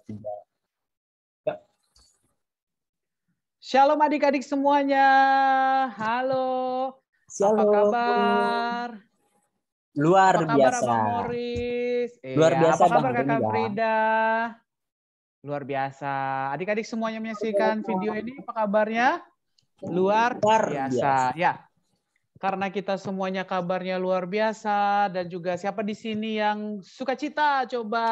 tidak. Shalom adik-adik semuanya. Halo. Shalom. Apa kabar? Luar apa kabar biasa. Abang Morris? Luar biasa, apa kabar Bang Kakak Rinda. Frida? Luar biasa. Adik-adik semuanya menyaksikan video ini, apa kabarnya? Luar biasa. Ya. Karena kita semuanya kabarnya luar biasa dan juga siapa di sini yang sukacita? Coba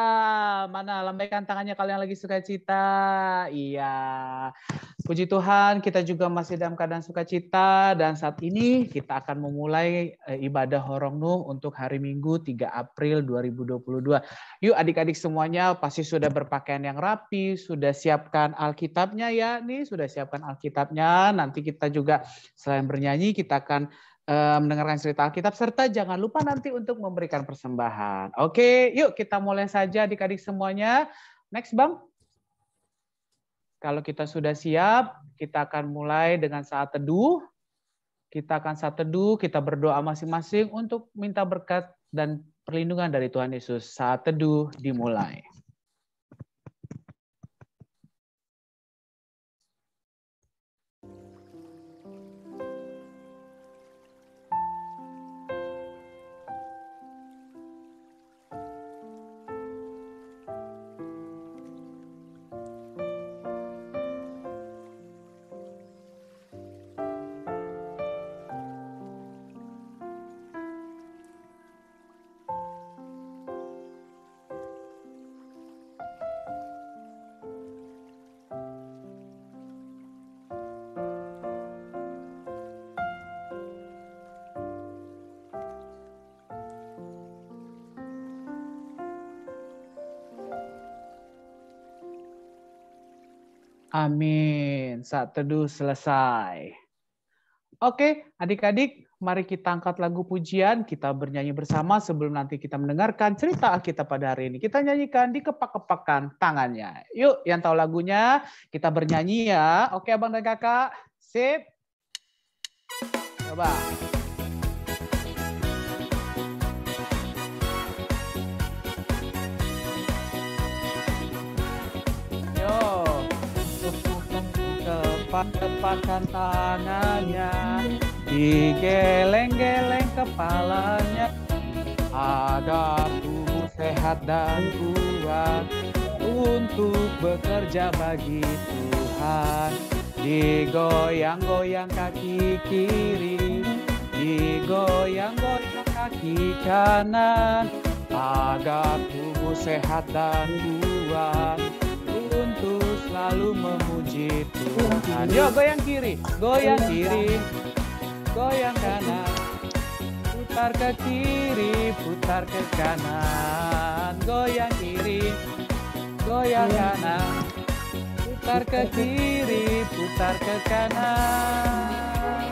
mana lambaikan tangannya kalian lagi sukacita. Iya. Puji Tuhan, kita juga masih dalam keadaan sukacita dan saat ini kita akan memulai ibadah Horong Nuh untuk hari Minggu 3 April 2022. Yuk adik-adik semuanya pasti sudah berpakaian yang rapi, sudah siapkan Alkitabnya ya. Nih sudah siapkan Alkitabnya. Nanti kita juga selain bernyanyi kita akan mendengarkan cerita Alkitab serta jangan lupa nanti untuk memberikan persembahan. Oke, yuk kita mulai saja adik-adik semuanya. Next Bang. Kalau kita sudah siap, kita akan mulai dengan saat teduh. Kita akan saat teduh, kita berdoa masing-masing untuk minta berkat dan perlindungan dari Tuhan Yesus. Saat teduh dimulai. Amin. Saat teduh selesai. Oke, adik-adik, mari kita angkat lagu pujian, kita bernyanyi bersama sebelum nanti kita mendengarkan cerita Alkitab pada hari ini. Kita nyanyikan dikepak-kepakan tangannya. Yuk, yang tahu lagunya, kita bernyanyi ya. Oke, Abang dan Kakak. Sip. Coba. Kepak-kepakan tangannya, digeleng-geleng kepalanya, agar tubuh sehat dan kuat untuk bekerja bagi Tuhan. Digoyang-goyang kaki kiri, digoyang-goyang kaki kanan, agar tubuh sehat dan kuat untuk selalu memuji Tuhan. Yuk goyang kiri, goyang kanan, putar ke kiri, putar ke kanan, goyang kiri, goyang kanan, putar ke kiri, putar ke kanan.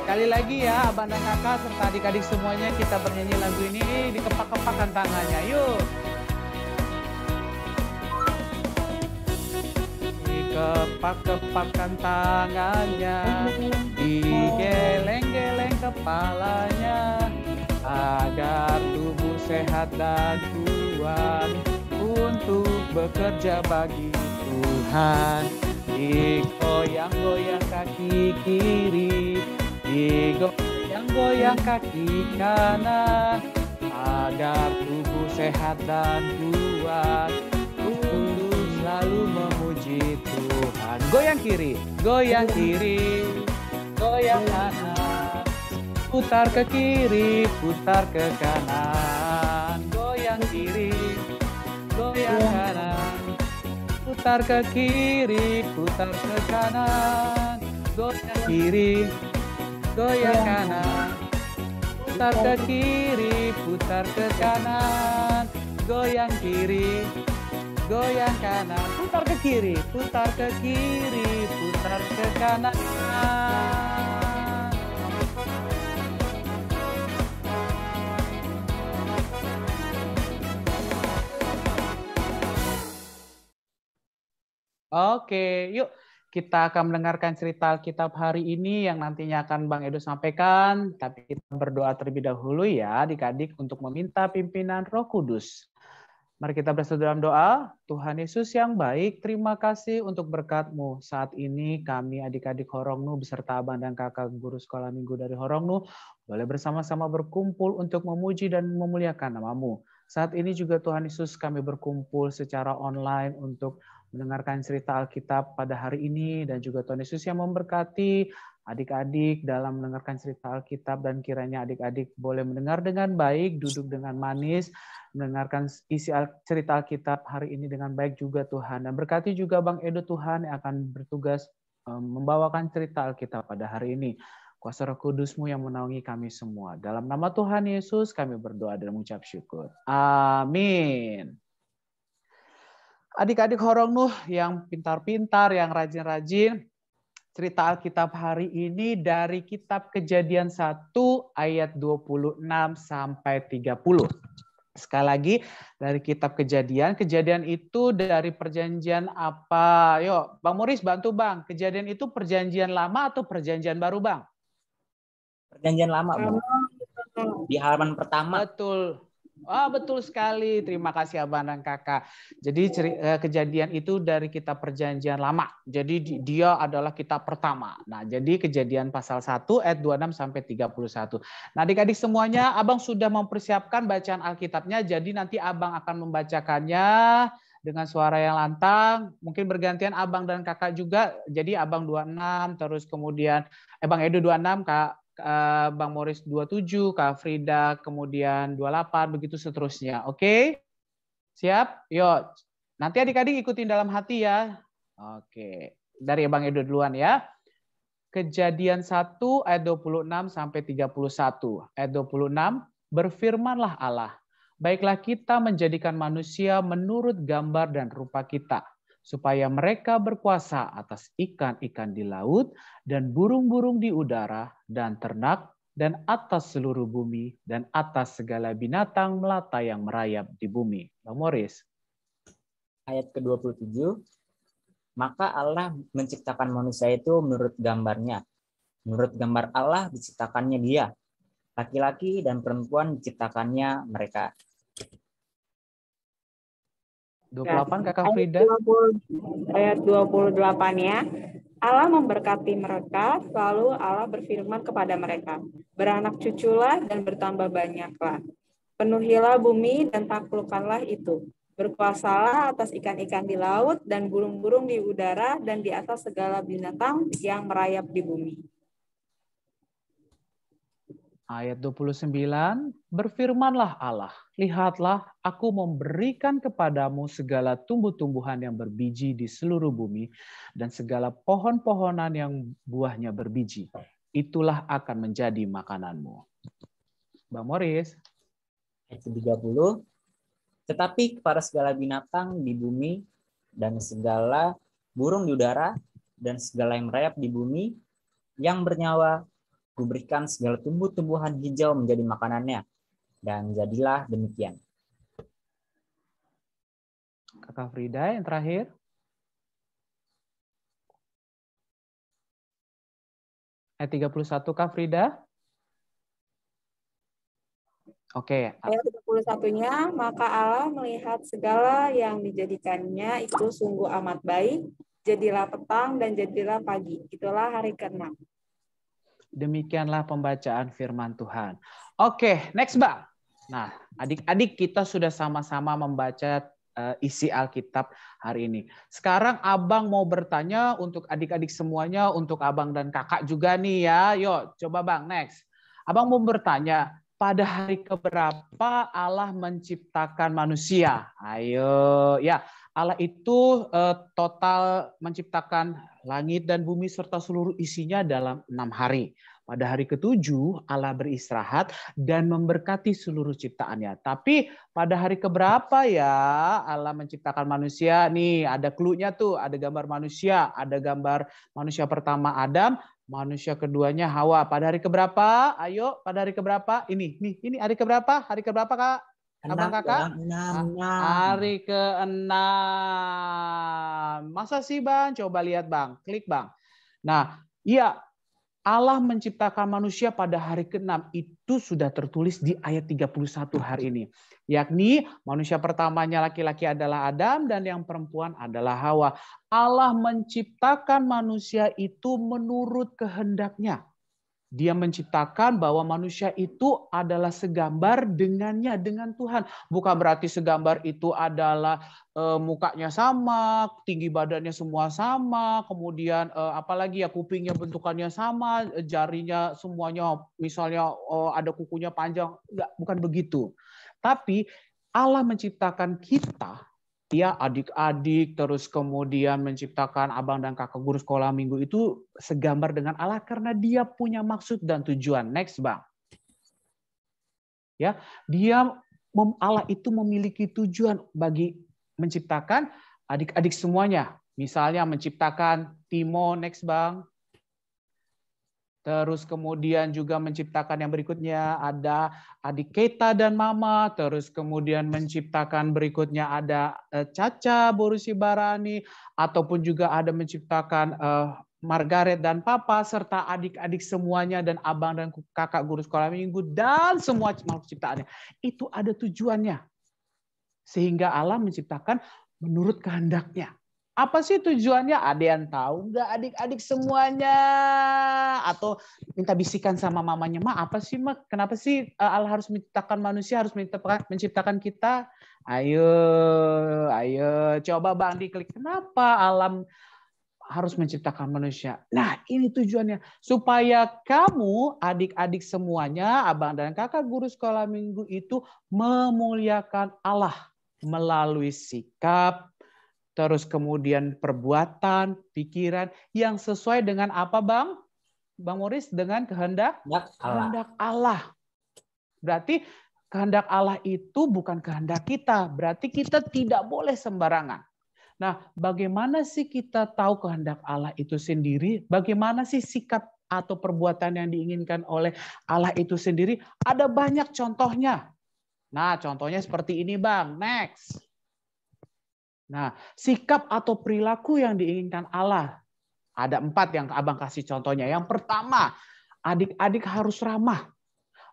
Sekali lagi ya, abang dan kakak serta adik-adik semuanya kita bernyanyi lagu ini dikepak-kepakan tangannya. Yuk. Kepak-kepakan tangannya, digeleng-geleng kepalanya, agar tubuh sehat dan kuat untuk bekerja bagi Tuhan. Digoyang-goyang kaki kiri, digoyang-goyang kaki kanan, agar tubuh sehat dan kuat untuk selalu memuji Tuhan. Goyang kiri, goyang kanan, putar ke kiri, putar ke kanan, goyang kiri, goyang kanan, putar ke kiri, putar ke kanan, goyang kiri, goyang kanan, putar ke kiri, putar ke kanan, goyang kiri, goyang kanan, putar ke kiri, putar ke kiri, putar ke kanan. Oke, yuk kita akan mendengarkan cerita Alkitab hari ini yang nantinya akan Bang Edo sampaikan. Tapi kita berdoa terlebih dahulu ya adik-adik untuk meminta pimpinan Roh Kudus. Mari kita bersatu dalam doa. Tuhan Yesus yang baik, terima kasih untuk berkat-Mu. Saat ini kami adik-adik Horongnu beserta abang dan kakak guru sekolah minggu dari Horongnu boleh bersama-sama berkumpul untuk memuji dan memuliakan nama-Mu. Saat ini juga Tuhan Yesus kami berkumpul secara online untuk mendengarkan cerita Alkitab pada hari ini dan juga Tuhan Yesus yang memberkati adik-adik dalam mendengarkan cerita Alkitab dan kiranya adik-adik boleh mendengar dengan baik, duduk dengan manis, mendengarkan isi cerita Alkitab hari ini dengan baik juga Tuhan. Dan berkati juga Bang Edo Tuhan yang akan bertugas membawakan cerita Alkitab pada hari ini. Kuasa Roh Kudus-Mu yang menaungi kami semua. Dalam nama Tuhan Yesus kami berdoa dan mengucap syukur. Amin. Adik-adik Horongnu yang pintar-pintar, yang rajin-rajin, cerita Alkitab hari ini dari kitab Kejadian 1 ayat 26 sampai 30. Sekali lagi dari kitab Kejadian. Kejadian itu dari perjanjian apa? Yuk, Bang Moris bantu Bang. Kejadian itu perjanjian lama atau perjanjian baru Bang? Perjanjian lama, Bang. Di halaman pertama. Betul. Betul sekali. Terima kasih Abang dan Kakak. Jadi Kejadian itu dari kitab perjanjian lama. Jadi dia adalah kitab pertama. Nah, jadi Kejadian pasal 1 ayat 26 sampai 31. Nah, adik-adik semuanya, Abang sudah mempersiapkan bacaan Alkitabnya. Jadi nanti Abang akan membacakannya dengan suara yang lantang. Mungkin bergantian Abang dan Kakak juga. Jadi Abang 26, terus kemudian Bang Edo 26, Kak Bang Moris 27, Kak Frida kemudian 28, begitu seterusnya. Oke? Siap? Yuk. Nanti adik-adik ikutin dalam hati ya. Oke. Dari Bang Edo duluan ya. Kejadian 1 ayat 26 sampai 31. Ayat 26, berfirmanlah Allah, baiklah kita menjadikan manusia menurut gambar dan rupa kita, supaya mereka berkuasa atas ikan-ikan di laut dan burung-burung di udara dan ternak dan atas seluruh bumi dan atas segala binatang melata yang merayap di bumi. Bang Moris. Ayat ke-27, maka Allah menciptakan manusia itu menurut gambarnya. Menurut gambar Allah diciptakannya dia. Laki-laki dan perempuan diciptakannya mereka. 28 Kakak Frida. Ayat 28-nya, Allah memberkati mereka, lalu Allah berfirman kepada mereka, beranak cuculah dan bertambah banyaklah. Penuhilah bumi dan taklukkanlah itu. Berkuasalah atas ikan-ikan di laut dan burung-burung di udara dan di atas segala binatang yang merayap di bumi. Ayat 29, berfirmanlah Allah, lihatlah aku memberikan kepadamu segala tumbuh-tumbuhan yang berbiji di seluruh bumi dan segala pohon-pohonan yang buahnya berbiji. Itulah akan menjadi makananmu. Bang Moris. Ayat 30, tetapi kepada segala binatang di bumi dan segala burung di udara dan segala yang merayap di bumi yang bernyawa, kuberikan segala tumbuh-tumbuhan hijau menjadi makanannya. Dan jadilah demikian. Kakak Frida yang terakhir. Ayat 31 Kak Frida. Oke. Ayat 31-nya, maka Allah melihat segala yang dijadikannya itu sungguh amat baik, jadilah petang dan jadilah pagi. Itulah hari ke-6. Demikianlah pembacaan firman Tuhan. Oke, next Bang. Nah, adik-adik kita sudah sama-sama membaca isi Alkitab hari ini. Sekarang Abang mau bertanya untuk adik-adik semuanya, untuk Abang dan Kakak juga nih ya. Yuk, coba Bang, next. Abang mau bertanya, pada hari keberapa Allah menciptakan manusia? Ayo, ya. Allah itu total menciptakan langit dan bumi serta seluruh isinya dalam 6 hari. Pada hari ke-7 Allah beristirahat dan memberkati seluruh ciptaannya. Tapi pada hari keberapa ya Allah menciptakan manusia? Nih ada clue-nya tuh, ada gambar manusia, ada gambar manusia pertama Adam, manusia keduanya Hawa. Pada hari keberapa? Ayo, pada hari keberapa? Ini hari keberapa? Hari keberapa Kak? Abang Kakak? 6. Hari ke-6. Masa sih Bang? Coba lihat Bang. Klik Bang. Nah, iya. Allah menciptakan manusia pada hari ke-6 itu sudah tertulis di ayat 31 hari ini. Yakni manusia pertamanya laki-laki adalah Adam dan yang perempuan adalah Hawa. Allah menciptakan manusia itu menurut kehendaknya. Dia menciptakan bahwa manusia itu adalah segambar dengannya, dengan Tuhan. Bukan berarti segambar itu adalah mukanya sama, tinggi badannya semua sama, kemudian apalagi ya kupingnya bentukannya sama, jarinya semuanya misalnya ada kukunya panjang. Enggak, bukan begitu. Tapi Allah menciptakan kita, ya adik-adik, terus kemudian menciptakan abang dan kakak guru sekolah minggu itu segambar dengan Allah karena dia punya maksud dan tujuan. Next, Bang. Ya, Allah itu memiliki tujuan bagi menciptakan adik-adik semuanya. Misalnya menciptakan Timo, next, Bang. Terus kemudian juga menciptakan yang berikutnya ada adik Keta dan Mama. Terus kemudian menciptakan berikutnya ada Caca, Borusi Barani. Ataupun juga ada menciptakan Margaret dan Papa. Serta adik-adik semuanya dan abang dan kakak guru sekolah minggu. Dan semua makhluk ciptaannya. Itu ada tujuannya. Sehingga Allah menciptakan menurut kehendaknya. Apa sih tujuannya? Ada yang tahu nggak adik-adik semuanya? Atau minta bisikan sama mamanya, Ma, apa sih, Ma? Kenapa sih Allah harus menciptakan manusia, harus menciptakan kita? Ayo, coba Bang diklik. Kenapa alam harus menciptakan manusia? Nah, ini tujuannya. Supaya kamu, adik-adik semuanya, abang dan kakak guru sekolah minggu itu memuliakan Allah melalui sikap, terus kemudian perbuatan, pikiran yang sesuai dengan apa, Bang? Bang Moris, dengan kehendak Allah. Berarti kehendak Allah itu bukan kehendak kita. Berarti kita tidak boleh sembarangan. Nah, bagaimana sih kita tahu kehendak Allah itu sendiri? Bagaimana sih sikap atau perbuatan yang diinginkan oleh Allah itu sendiri? Ada banyak contohnya. Nah, contohnya seperti ini, Bang. Next. Nah, sikap atau perilaku yang diinginkan Allah. Ada 4 yang Abang kasih contohnya. Yang pertama, adik-adik harus ramah.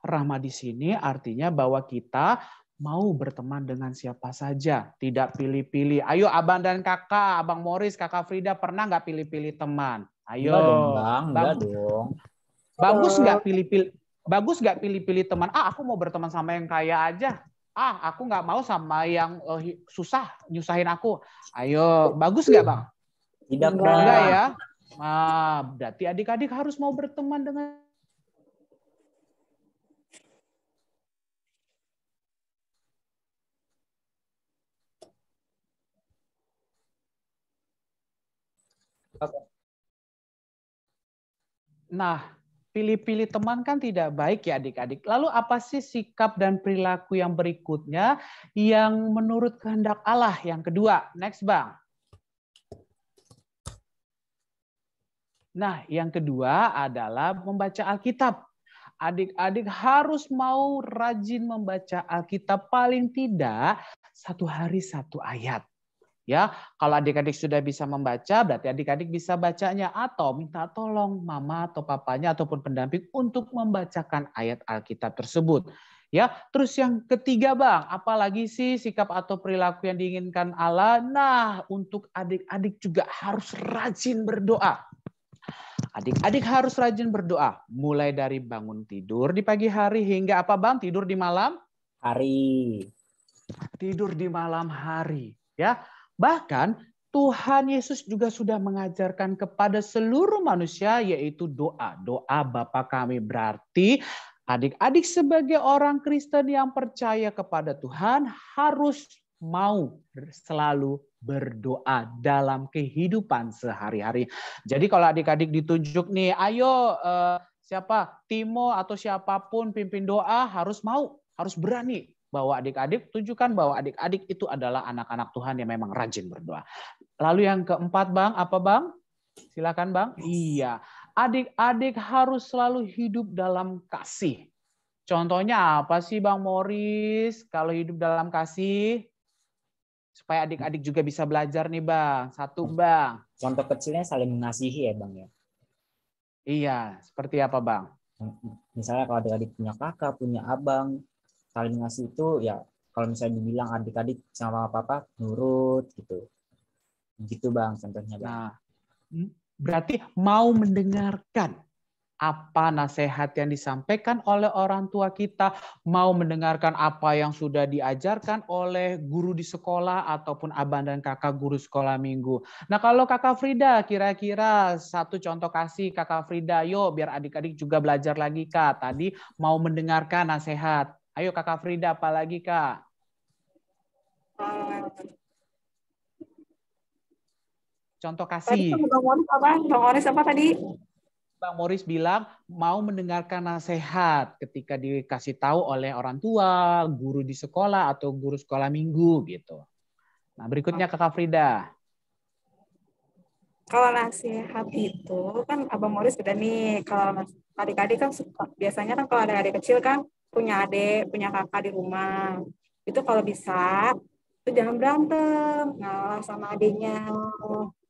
Ramah di sini artinya bahwa kita mau berteman dengan siapa saja. Tidak pilih-pilih. Ayo Abang dan kakak, Abang Moris, kakak Frida, pernah nggak pilih-pilih teman? Ayo. Enggak dong, Bang. Enggak dong. Bagus nggak pilih-pilih? Bagus nggak pilih-pilih teman? Aku mau berteman sama yang kaya aja. Aku nggak mau sama yang susah, nyusahin aku. Ayo, bagus nggak, Bang? Tidak, Enggak ya? Berarti adik-adik harus mau berteman dengan Nah, pilih-pilih teman kan tidak baik ya adik-adik. Lalu apa sih sikap dan perilaku yang berikutnya yang menurut kehendak Allah? Yang kedua, next Bang. Nah, yang kedua adalah membaca Alkitab. Adik-adik harus mau rajin membaca Alkitab, paling tidak 1 hari 1 ayat. Ya, kalau adik-adik sudah bisa membaca, berarti adik-adik bisa bacanya atau minta tolong mama atau papanya ataupun pendamping untuk membacakan ayat Alkitab tersebut. Ya, terus yang ketiga, Bang, apalagi sih sikap atau perilaku yang diinginkan Allah? Nah, untuk adik-adik juga harus rajin berdoa. Adik-adik harus rajin berdoa, mulai dari bangun tidur di pagi hari hingga apa, Bang? Tidur di malam hari. Tidur di malam hari, ya. Bahkan Tuhan Yesus juga sudah mengajarkan kepada seluruh manusia yaitu doa. Doa Bapa kami. Berarti adik-adik sebagai orang Kristen yang percaya kepada Tuhan harus mau selalu berdoa dalam kehidupan sehari-hari. Jadi kalau adik-adik ditunjuk nih, ayo siapa Timo atau siapapun pimpin doa harus mau, harus berani. Bahwa adik-adik, tunjukkan bahwa adik-adik itu adalah anak-anak Tuhan yang memang rajin berdoa. Lalu yang keempat, Bang, apa Bang? Silakan Bang. Iya, adik-adik harus selalu hidup dalam kasih. Contohnya apa sih Bang Moris kalau hidup dalam kasih? Supaya adik-adik juga bisa belajar nih Bang. 1 Bang. Contoh kecilnya saling mengasihi ya Bang ya. Iya, seperti apa Bang? Misalnya kalau adik-adik punya kakak, punya abang, saling ngasih itu ya kalau misalnya dibilang adik-adik sama papa nurut gitu. Gitu Bang contohnya Bang. Nah, berarti mau mendengarkan apa nasihat yang disampaikan oleh orang tua kita, mau mendengarkan apa yang sudah diajarkan oleh guru di sekolah ataupun abang dan kakak guru sekolah minggu. Nah, kalau Kakak Frida, kira-kira satu contoh kasih Kakak Frida, yuk biar adik-adik juga belajar lagi Kak. Tadi mau mendengarkan nasihat. Ayo Kakak Frida, apa lagi Kak? Contoh Tadi kasih. Bang Moris apa? Bang Moris apa tadi? Bang Moris bilang mau mendengarkan nasihat ketika dikasih tahu oleh orang tua, guru di sekolah atau guru sekolah minggu gitu. Nah, berikutnya Kakak Frida. Kalau nasihat itu kan Abang Moris udah nih. Kalau adik-adik kan biasanya kan kalau adik-adik kecil kan punya adik, punya kakak di rumah. Itu kalau bisa itu jangan berantem, ngalah sama adiknya,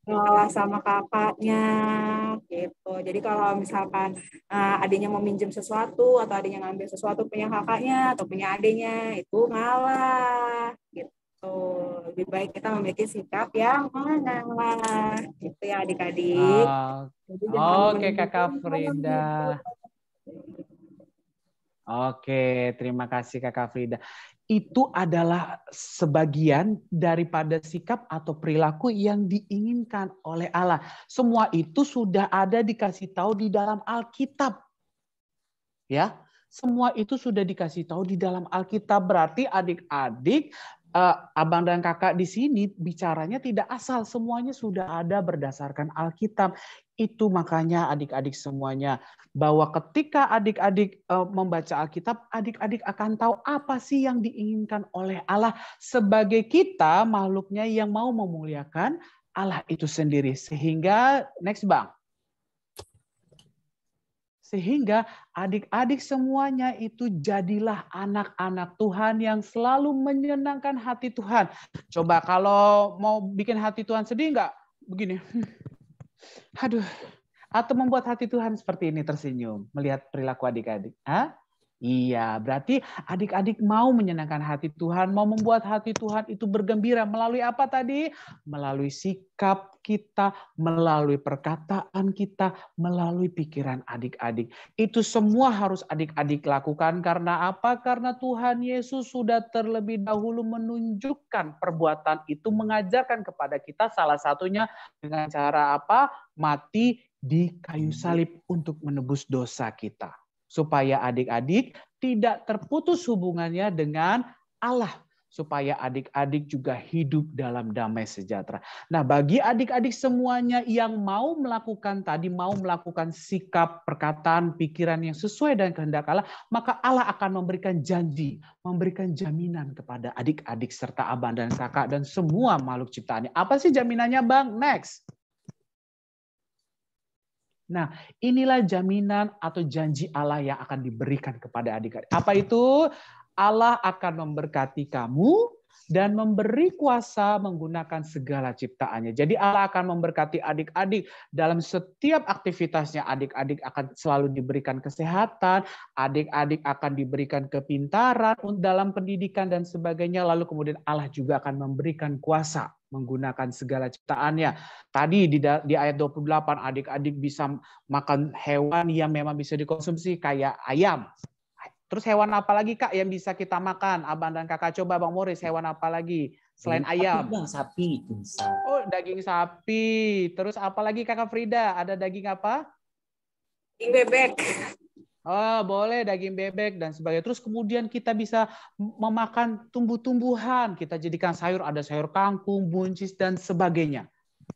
ngalah sama kakaknya gitu. Jadi kalau misalkan adiknya mau minjem sesuatu atau adiknya ngambil sesuatu punya kakaknya atau punya adiknya itu ngalah gitu. Lebih baik kita memiliki sikap yang mengalah gitu ya adik-adik. Jadi jangan Oke Kakak menunjukkan Frida. gitu. Oke, terima kasih Kakak Frida. Itu adalah sebagian daripada sikap atau perilaku yang diinginkan oleh Allah. Semua itu sudah ada dikasih tahu di dalam Alkitab. Ya, semua itu sudah dikasih tahu di dalam Alkitab. Berarti adik-adik, abang dan kakak di sini bicaranya tidak asal, semuanya sudah ada berdasarkan Alkitab. Itu makanya adik-adik semuanya bahwa ketika adik-adik membaca Alkitab, adik-adik akan tahu apa sih yang diinginkan oleh Allah sebagai kita makhluknya yang mau memuliakan Allah itu sendiri. Sehingga next Bang. Sehingga adik-adik semuanya itu jadilah anak-anak Tuhan yang selalu menyenangkan hati Tuhan. Coba kalau mau bikin hati Tuhan sedih nggak? Begini. Aduh. Atau membuat hati Tuhan seperti ini tersenyum melihat perilaku adik-adik. Hah? Iya, berarti adik-adik mau menyenangkan hati Tuhan, mau membuat hati Tuhan itu bergembira melalui apa tadi? Melalui sikap kita, melalui perkataan kita, melalui pikiran adik-adik. Itu semua harus adik-adik lakukan karena apa? Karena Tuhan Yesus sudah terlebih dahulu menunjukkan perbuatan itu, mengajarkan kepada kita salah satunya dengan cara apa? Mati di kayu salib untuk menebus dosa kita. Supaya adik-adik tidak terputus hubungannya dengan Allah. Supaya adik-adik juga hidup dalam damai sejahtera. Nah, bagi adik-adik semuanya yang mau melakukan tadi, mau melakukan sikap, perkataan, pikiran yang sesuai dengan kehendak Allah, maka Allah akan memberikan janji, memberikan jaminan kepada adik-adik serta abang dan kakak dan semua makhluk ciptaannya. Apa sih jaminannya, Bang? Next. Nah, inilah jaminan atau janji Allah yang akan diberikan kepada adik-adik. Apa itu? Allah akan memberkati kamu dan memberi kuasa menggunakan segala ciptaannya. Jadi Allah akan memberkati adik-adik dalam setiap aktivitasnya. Adik-adik akan selalu diberikan kesehatan, adik-adik akan diberikan kepintaran dalam pendidikan dan sebagainya. Lalu kemudian Allah juga akan memberikan kuasa menggunakan segala ciptaannya. Tadi di ayat 28 adik-adik bisa makan hewan yang memang bisa dikonsumsi kayak ayam. Terus hewan apa lagi Kak yang bisa kita makan? Abang dan Kakak coba Bang Moris, hewan apa lagi selain ayam? Sapi bisa. Oh, daging sapi. Terus apa lagi Kakak Frida? Ada daging apa? Daging bebek. Oh, boleh daging bebek dan sebagainya. Terus kemudian kita bisa memakan tumbuh-tumbuhan. Kita jadikan sayur, ada sayur kangkung, buncis, dan sebagainya.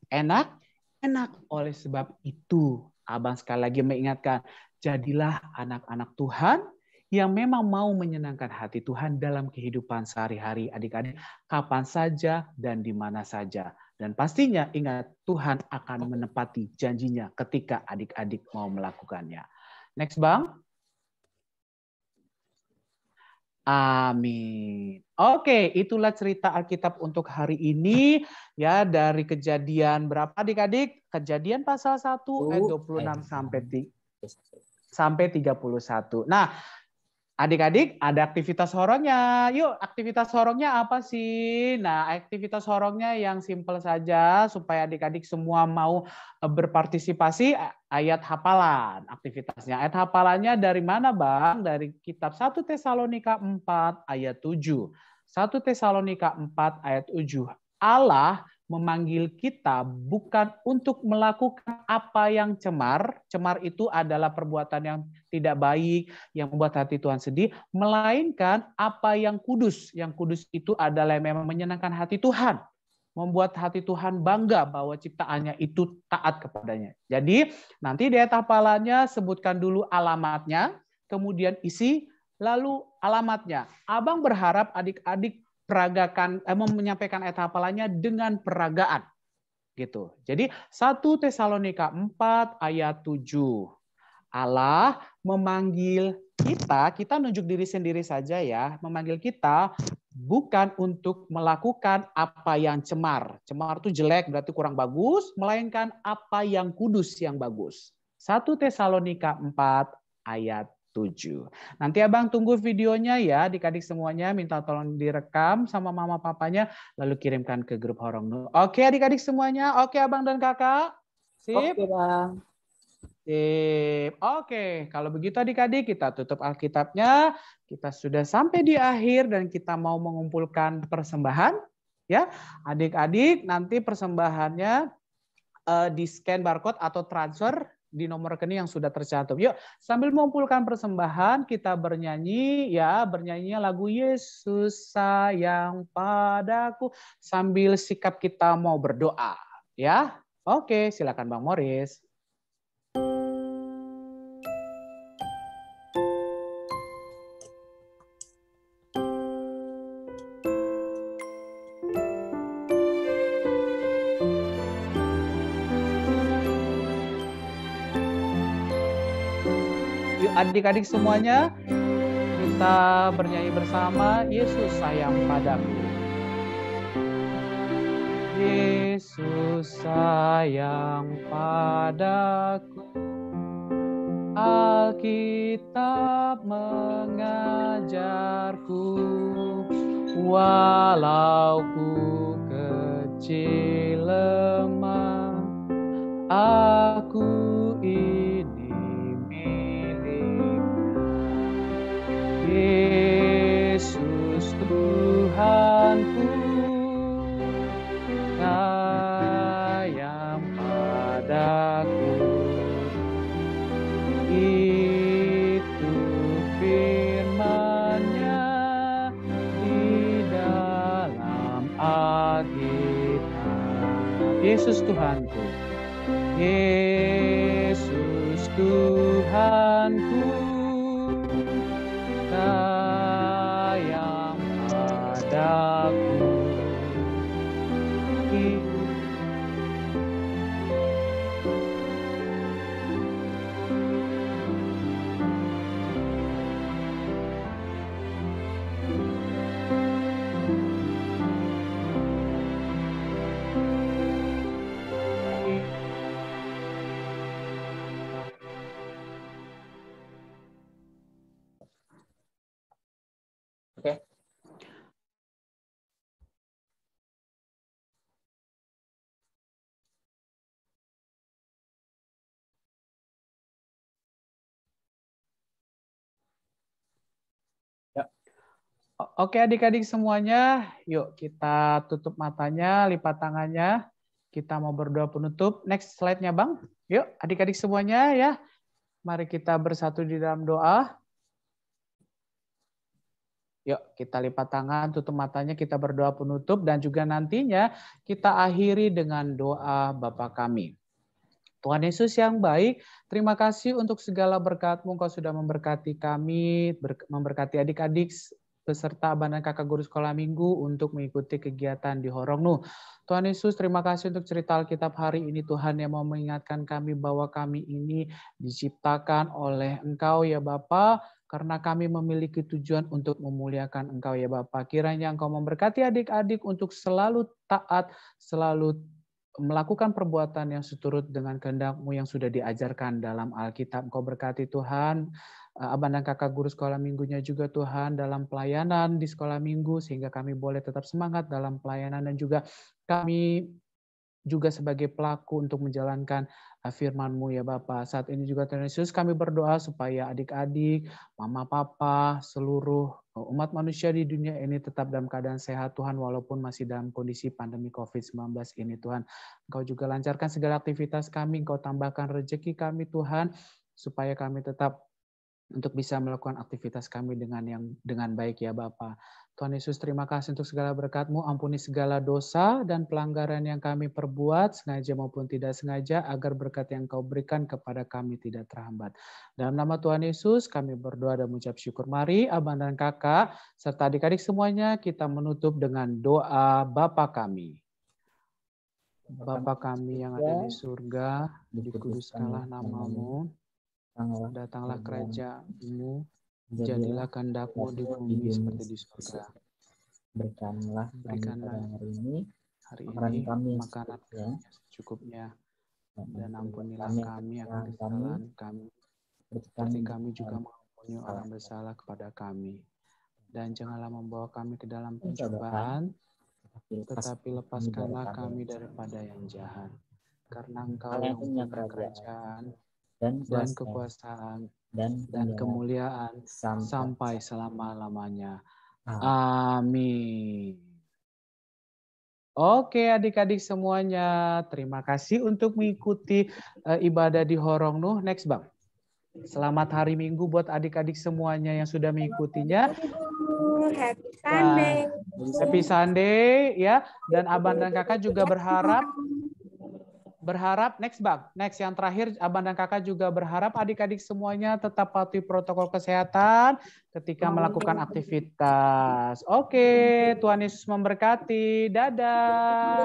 Enak? Enak. Oleh sebab itu, Abang sekali lagi mengingatkan, jadilah anak-anak Tuhan yang memang mau menyenangkan hati Tuhan dalam kehidupan sehari-hari adik-adik, kapan saja dan di mana saja. Dan pastinya ingat, Tuhan akan menepati janjinya ketika adik-adik mau melakukannya. Next, Bang. Amin. Oke, itulah cerita Alkitab untuk hari ini ya, dari Kejadian berapa adik-adik? Kejadian pasal 1 ayat 26 sampai 31. Nah, adik-adik ada aktivitas horornya. Yuk, aktivitas horornya apa sih? Nah, aktivitas horornya yang simpel saja supaya adik-adik semua mau berpartisipasi, ayat hafalan aktivitasnya. Ayat hafalannya dari mana, Bang? Dari kitab 1 Tesalonika 4 ayat 7. 1 Tesalonika 4 ayat 7. Allah memanggil kita bukan untuk melakukan apa yang cemar. Cemar itu adalah perbuatan yang tidak baik, yang membuat hati Tuhan sedih, melainkan apa yang kudus. Yang kudus itu adalah yang memang menyenangkan hati Tuhan. Membuat hati Tuhan bangga bahwa ciptaannya itu taat kepadanya. Jadi nanti di ayat hafalannya sebutkan dulu alamatnya, kemudian isi, lalu alamatnya. Abang berharap adik-adik peragakan, menyampaikan ayat hafalannya dengan peragaan. Gitu. Jadi 1 Tesalonika 4 ayat 7. Allah memanggil kita nunjuk diri sendiri saja ya, memanggil kita bukan untuk melakukan apa yang cemar. Cemar itu jelek, berarti kurang bagus, melainkan apa yang kudus yang bagus. 1 Tesalonika 4 ayat 7. Nanti Abang tunggu videonya ya, adik-adik semuanya, minta tolong direkam sama mama papanya, lalu kirimkan ke grup Horong Nu. Oke adik-adik semuanya, oke Abang dan kakak? Sip? Oke, Bang. Sip. Oke, kalau begitu adik-adik kita tutup Alkitabnya. Kita sudah sampai di akhir dan kita mau mengumpulkan persembahan. Ya, adik-adik nanti persembahannya di scan barcode atau transfer di nomor rekening yang sudah tercantum. Yuk, sambil mengumpulkan persembahan, kita bernyanyi ya, bernyanyinya lagu Yesus sayang padaku sambil sikap kita mau berdoa, ya. Oke, silakan Bang Morris. Adik-adik semuanya, kita bernyanyi bersama, Yesus sayang padaku. Yesus sayang padaku, Alkitab mengajarku, walau ku kecil lemah, aku ini Yesus Tuhanku sayang padaku, itu firman-Nya di dalam Alkitab. Yesus Tuhanku, Yesus Tuhanku sayang padaku. Oke. Ya. Oke adik-adik semuanya, yuk kita tutup matanya, lipat tangannya. Kita mau berdoa penutup. Next slide-nya Bang. Yuk adik-adik semuanya ya. Mari kita bersatu di dalam doa. Yuk kita lipat tangan, tutup matanya, kita berdoa penutup, dan juga nantinya kita akhiri dengan doa Bapa kami. Tuhan Yesus yang baik, terima kasih untuk segala berkat-Mu, Engkau sudah memberkati kami, memberkati adik-adik, beserta abang dan kakak guru sekolah minggu untuk mengikuti kegiatan di Horong Nu. Tuhan Yesus, terima kasih untuk cerita Alkitab hari ini, Tuhan, yang mau mengingatkan kami bahwa kami ini diciptakan oleh Engkau ya Bapa, karena kami memiliki tujuan untuk memuliakan Engkau ya Bapa. Kiranya Engkau memberkati adik-adik untuk selalu taat, selalu melakukan perbuatan yang seturut dengan kehendak-Mu yang sudah diajarkan dalam Alkitab. Engkau berkati Tuhan, Abang dan kakak guru sekolah minggunya juga Tuhan dalam pelayanan di sekolah minggu, sehingga kami boleh tetap semangat dalam pelayanan, dan juga kami juga sebagai pelaku untuk menjalankan firman-Mu ya Bapa. Saat ini juga Tuhan Yesus kami berdoa supaya adik-adik, mama, papa, seluruh umat manusia di dunia ini tetap dalam keadaan sehat Tuhan, walaupun masih dalam kondisi pandemi COVID-19 ini Tuhan. Engkau juga lancarkan segala aktivitas kami, Engkau tambahkan rezeki kami Tuhan, supaya kami tetap untuk bisa melakukan aktivitas kami dengan baik ya Bapa. Tuhan Yesus, terima kasih untuk segala berkat-Mu, ampuni segala dosa dan pelanggaran yang kami perbuat, sengaja maupun tidak sengaja, agar berkat yang Kau berikan kepada kami tidak terhambat. Dalam nama Tuhan Yesus, kami berdoa dan mengucap syukur. Mari Abang dan Kakak, serta adik-adik semuanya, kita menutup dengan doa Bapa kami. Bapa kami yang ada di surga, dikuduskanlah nama-Mu, datanglah kerajaan-Mu, jadilah kehendak-Mu di bumi seperti di surga. Berikanlah hari ini makanan kami secukupnya, dan ampunilah kami akan kesalahan kami, seperti kami juga mengampuni orang bersalah kepada kami. Dan janganlah membawa kami ke dalam pencobaan, tetapi lepaskanlah kami daripada yang jahat. Karena Engkau yang punya kerajaan dan kekuasaan dan kemuliaan sampai selama-lamanya. Amin. Oke adik-adik semuanya, terima kasih untuk mengikuti ibadah di Horong Nuh. Next Bang. Selamat hari Minggu buat adik-adik semuanya yang sudah mengikutinya. Happy Sunday. Happy Sunday ya. Dan Abang dan Kakak juga berharap next Bang, next yang terakhir Abang dan Kakak juga berharap adik-adik semuanya tetap patuhi protokol kesehatan ketika melakukan aktivitas. Oke, Tuhan Yesus memberkati. Dadah.